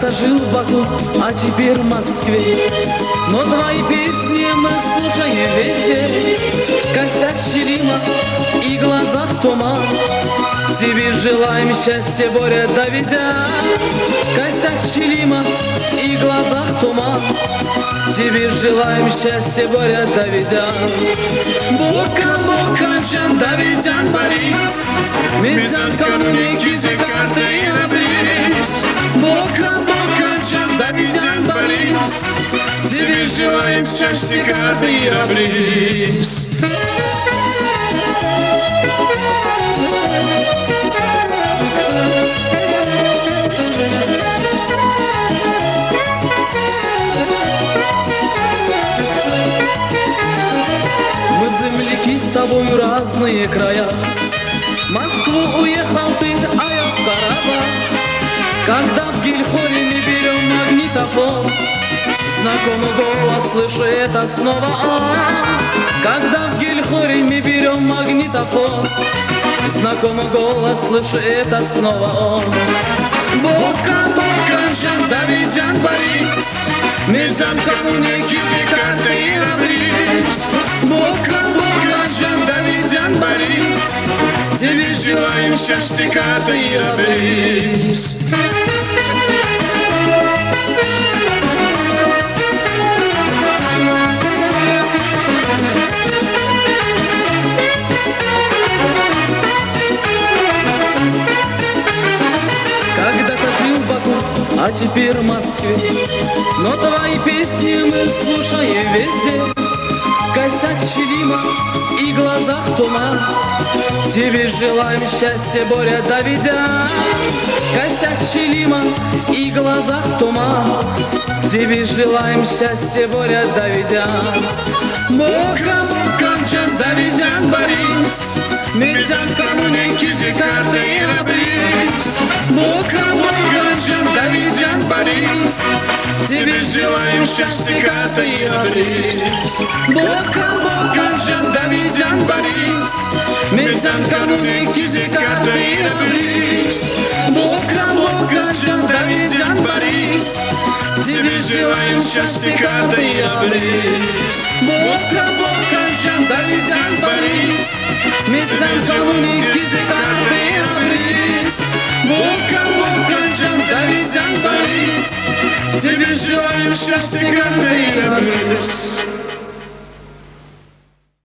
Когда-то жил в Баку, а теперь в Москве. Но твои песни мы слушаем везде. Косяк Щелима и глазах туман. Тебе желаем счастья, Боря Давидян. Косяк Щелима и глазах туман. Тебе желаем счастья, Боря Давидян. Бока, бока, Can Давидян Борис. Мезан кануне кизе карты и набрис. Бока, бока, Can Давидян Борис. Тебе желаем счастья, карты и набрис. С тобою разные края. В Москву уехал ты, а я в Карабах. Когда в Гильхоре мы берем магнитофон, знакомый голос, слышу, это снова он. Когда в Гильхоре мы берем магнитофон, знакомый голос, слышу, это снова он. Бока, бока, Can Давидян Борис. Мезан кануне кизе карты и набрис. Бока, Can Давидян Борис. Тебе желаем счастья, карты и набрис. Когда-то жил в Баку, а теперь в Москве. Но твои песни мы слушаем везде. Косяк Щелима и глазах туман. Тебе желаем счастья, Боря Давидян. Косяк Щелима и глазах туман. Тебе желаем счастья, Боря Давидян. Бока, бока, Can Давидян Борис. Мезан кануне кизе карты и набрис. Бока, бока, Can Давидян Борис. Тебе желаем счастья, карты и набрис. Бока, бока, Can Давидян Борис. Мезан кануне кизе карты и набрис. Бока, бока, Can Давидян Борис. Тебе желаем счастья, карты и набрис. Бока, бока, Can Давидян Борис. Мезан кануне кизе карты и набрис. Бока, бока, Can Давидян Борис. Тебе желаем счастья, карты и набрис.